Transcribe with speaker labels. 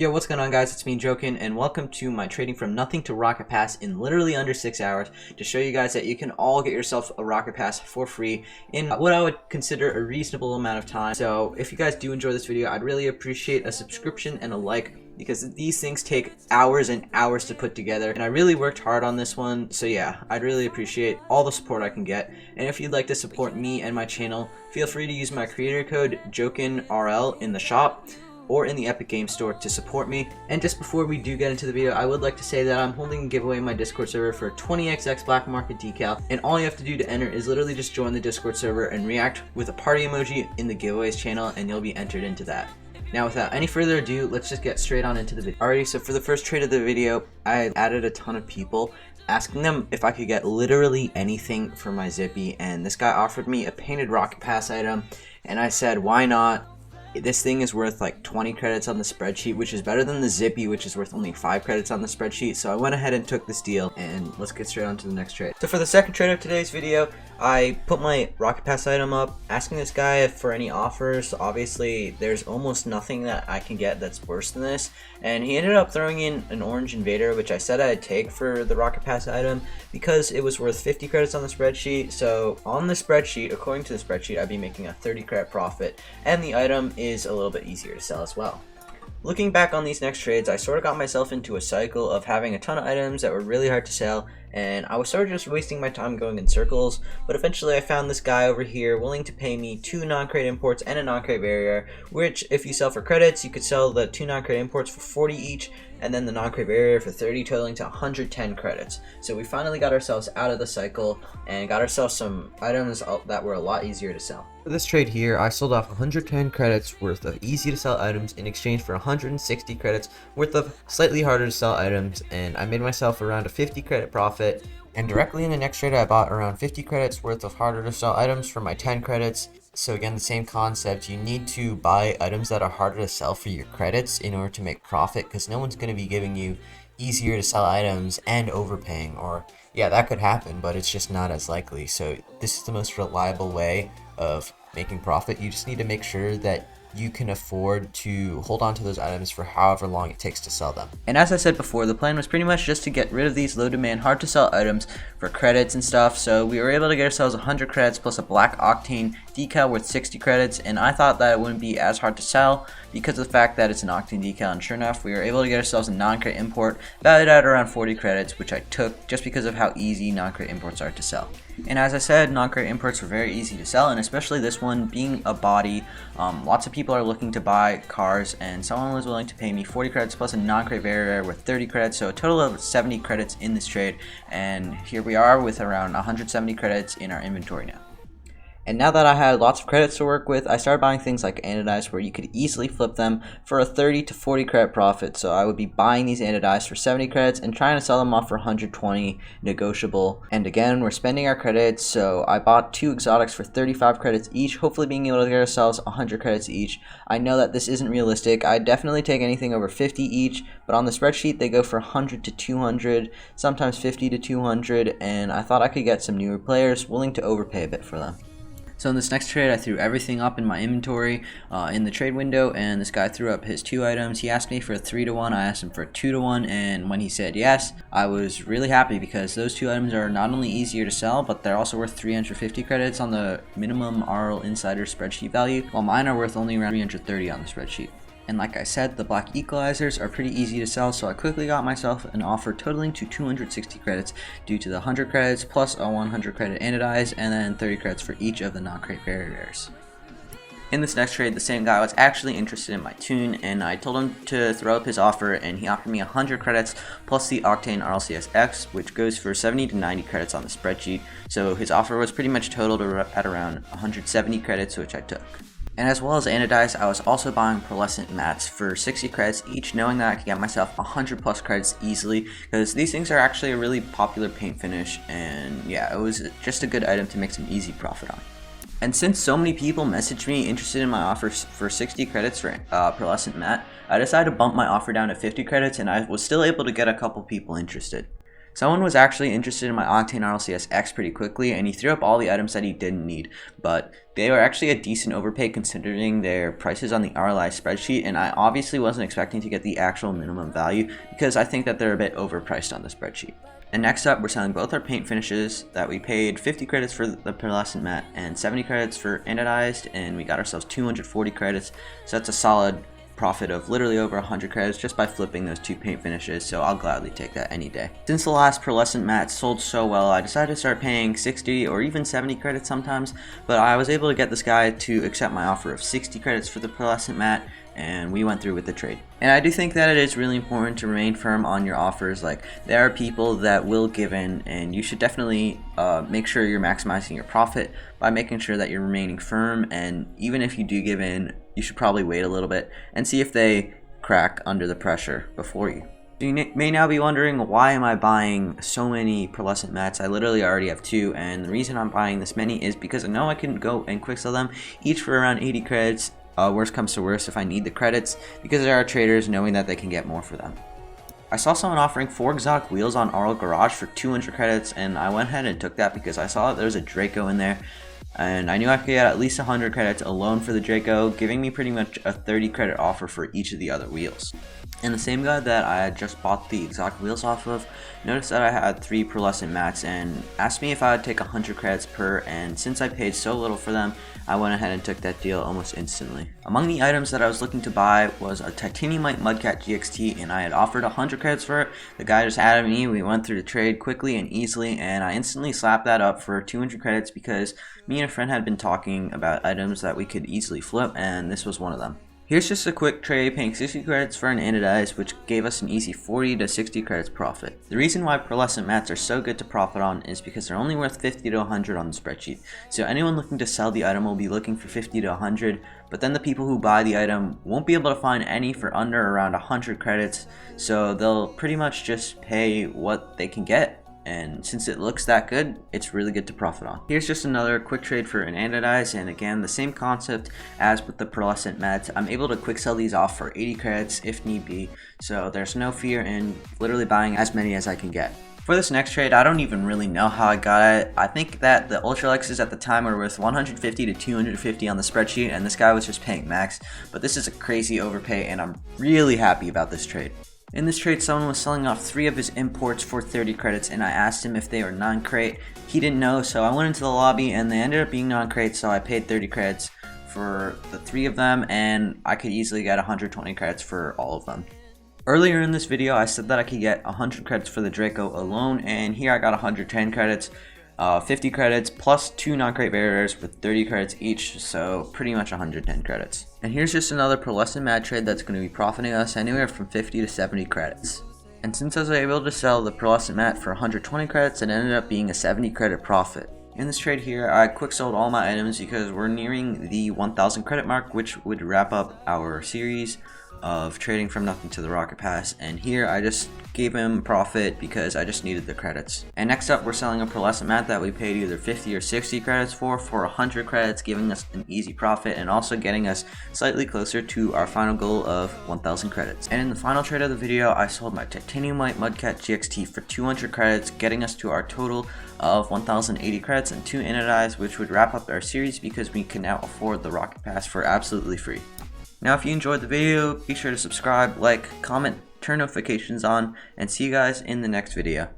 Speaker 1: Yo, what's going on, guys? It's me, JoKin, and welcome to my trading from nothing to rocket pass in literally under 6 hours to show you guys that you can all get yourself a rocket pass for free in what I would consider a reasonable amount of time. So if you guys do enjoy this video, I'd really appreciate a subscription and a like, because these things take hours and hours to put together, and I really worked hard on this one. So yeah, I'd really appreciate all the support I can get. And if you'd like to support me and my channel, feel free to use my creator code JoKinRL in the shop or in the Epic Games Store to support me. And just before we do get into the video, I would like to say that I'm holding a giveaway in my Discord server for a 20XX black market decal, and all you have to do to enter is literally just join the Discord server and react with a party emoji in the giveaways channel, and you'll be entered into that. Now, without any further ado, let's just get straight on into the video. Alrighty, so for the first trade of the video, I added a ton of people, asking them if I could get literally anything for my Zippy, and this guy offered me a painted rocket pass item, and I said, why not? This thing is worth like 20 credits on the spreadsheet, which is better than the Zippy, which is worth only 5 credits on the spreadsheet. So I went ahead and took this deal, and let's get straight on to the next trade. So for the second trade of today's video, I put my rocket pass item up, asking this guy for any offers. Obviously, there's almost nothing that I can get that's worse than this, and he ended up throwing in an orange invader, which I said I'd take for the rocket pass item because it was worth 50 credits on the spreadsheet. So on the spreadsheet, according to the spreadsheet, I'd be making a 30 credit profit, and the item is a little bit easier to sell as well. Looking back on these next trades, I sort of got myself into a cycle of having a ton of items that were really hard to sell, and I was sort of just wasting my time going in circles. But eventually I found this guy over here willing to pay me 2 non-crate imports and a non-crate barrier, which if you sell for credits, you could sell the 2 non-crate imports for 40 each, and then the non-crate barrier for 30, totaling to 110 credits. So we finally got ourselves out of the cycle and got ourselves some items that were a lot easier to sell.
Speaker 2: For this trade here, I sold off 110 credits worth of easy to sell items in exchange for 160 credits worth of slightly harder to sell items, and I made myself around a 50 credit profit. And directly in the next trade, I bought around 50 credits worth of harder to sell items for my 10 credits. So again, the same concept, you need to buy items that are harder to sell for your credits in order to make profit, because no one's going to be giving you easier to sell items and overpaying. Or yeah, that could happen, but it's just not as likely. So this is the most reliable way of making profit. You just need to make sure that you can afford to hold on to those items for however long it takes to sell them.
Speaker 1: And as I said before, the plan was pretty much just to get rid of these low demand, hard to sell items for credits and stuff. So we were able to get ourselves 100 credits plus a black octane decal worth 60 credits, and I thought that it wouldn't be as hard to sell because of the fact that it's an octane decal, and sure enough, we were able to get ourselves a non-crate import valued at around 40 credits, which I took just because of how easy non-crate imports are to sell. And as I said, non-crate imports were very easy to sell, and especially this one being a body, lots of people are looking to buy cars, and someone was willing to pay me 40 credits plus a non-crate barrier with 30 credits, so a total of 70 credits in this trade, and here we are with around 170 credits in our inventory now. And now that I had lots of credits to work with, I started buying things like anodized, where you could easily flip them for a 30 to 40 credit profit. So I would be buying these anodized for 70 credits and trying to sell them off for 120 negotiable. And again, we're spending our credits, so I bought 2 exotics for 35 credits each, hopefully being able to get ourselves 100 credits each. I know that this isn't realistic. I'd definitely take anything over 50 each, but on the spreadsheet they go for 100 to 200, sometimes 50 to 200, and I thought I could get some newer players willing to overpay a bit for them. So in this next trade, I threw everything up in my inventory in the trade window, and this guy threw up his 2 items. He asked me for a 3 to 1, I asked him for a 2 to 1, and when he said yes, I was really happy because those 2 items are not only easier to sell, but they're also worth 350 credits on the minimum RL Insider spreadsheet value, while mine are worth only around 330 on the spreadsheet. And like I said, the black equalizers are pretty easy to sell, so I quickly got myself an offer totaling to 260 credits due to the 100 credits plus a 100 credit anodized, and then 30 credits for each of the non-crate barriers. In this next trade, the same guy was actually interested in my tune, and I told him to throw up his offer, and he offered me 100 credits plus the Octane RLCSX, which goes for 70 to 90 credits on the spreadsheet. So his offer was pretty much totaled at around 170 credits, which I took. And as well as anodized, I was also buying pearlescent mats for 60 credits each, knowing that I could get myself 100 plus credits easily, because these things are actually a really popular paint finish, and yeah, it was just a good item to make some easy profit on. And since so many people messaged me interested in my offer for 60 credits for pearlescent matte, I decided to bump my offer down to 50 credits, and I was still able to get a couple people interested. Someone was actually interested in my Octane RLCS X pretty quickly, and he threw up all the items that he didn't need, but they were actually a decent overpay considering their prices on the RLI spreadsheet, and I obviously wasn't expecting to get the actual minimum value because I think that they're a bit overpriced on the spreadsheet. And next up, we're selling both our paint finishes that we paid 50 credits for the pearlescent matte and 70 credits for anodized, and we got ourselves 240 credits, so that's a solid profit of literally over 100 credits just by flipping those two paint finishes, so I'll gladly take that any day. Since the last pearlescent matte sold so well, I decided to start paying 60 or even 70 credits sometimes, but I was able to get this guy to accept my offer of 60 credits for the pearlescent matte, and we went through with the trade. And I do think that it is really important to remain firm on your offers. Like, there are people that will give in, and you should definitely make sure you're maximizing your profit by making sure that you're remaining firm, and even if you do give in, you should probably wait a little bit and see if they crack under the pressure before you. You may now be wondering, why am I buying so many pearlescent mattes? I literally already have two, and the reason I'm buying this many is because I know I can go and quick sell them each for around 80 credits. Worst comes to worst if I need the credits, because there are traders knowing that they can get more for them. I saw someone offering 4 exotic wheels on RL Garage for 200 credits, and I went ahead and took that because I saw that there was a Draco in there, and I knew I could get at least 100 credits alone for the Draco, giving me pretty much a 30 credit offer for each of the other wheels. And the same guy that I had just bought the exotic wheels off of noticed that I had 3 pearlescent mattes and asked me if I would take 100 credits per, and since I paid so little for them, I went ahead and took that deal almost instantly. Among the items that I was looking to buy was a Titaniumite Mudcat GXT, and I had offered 100 credits for it. The guy just added me, we went through the trade quickly and easily, and I instantly slapped that up for 200 credits because me and a friend had been talking about items that we could easily flip, and this was one of them. Here's just a quick trade paying 60 credits for an anodized, which gave us an easy 40 to 60 credits profit. The reason why pearlescent mattes are so good to profit on is because they're only worth 50 to 100 on the spreadsheet. So anyone looking to sell the item will be looking for 50 to 100, but then the people who buy the item won't be able to find any for under around 100 credits, so they'll pretty much just pay what they can get. And since it looks that good, it's really good to profit on. Here's just another quick trade for an anodized, and again, the same concept as with the pearlescent mattes. I'm able to quick sell these off for 80 credits if need be, so there's no fear in literally buying as many as I can get. For this next trade, I don't even really know how I got it. I think that the Ultralexes at the time were worth 150 to 250 on the spreadsheet, and this guy was just paying max, but this is a crazy overpay, and I'm really happy about this trade. In this trade, someone was selling off 3 of his imports for 30 credits, and I asked him if they were non-crate. He didn't know, so I went into the lobby, and they ended up being non-crate, so I paid 30 credits for the 3 of them, and I could easily get 120 credits for all of them. Earlier in this video, I said that I could get 100 credits for the Draco alone, and here I got 110 credits. 50 credits plus 2 non-crate barriers with 30 credits each, so pretty much 110 credits. And here's just another pearlescent matte trade that's going to be profiting us anywhere from 50 to 70 credits. And since I was able to sell the pearlescent matte for 120 credits, it ended up being a 70 credit profit. In this trade here, I quick sold all my items because we're nearing the 1000 credit mark, which would wrap up our series of trading from nothing to the rocket pass, and here I just gave him profit because I just needed the credits. And next up, we're selling a pearlescent matte that we paid either 50 or 60 credits for 100 credits, giving us an easy profit and also getting us slightly closer to our final goal of 1000 credits. And in the final trade of the video, I sold my Titaniumite Mudcat GXT for 200 credits, getting us to our total of 1080 credits and 2 anodized, which would wrap up our series because we can now afford the rocket pass for absolutely free. Now, if you enjoyed the video, be sure to subscribe, like, comment, turn notifications on, and see you guys in the next video.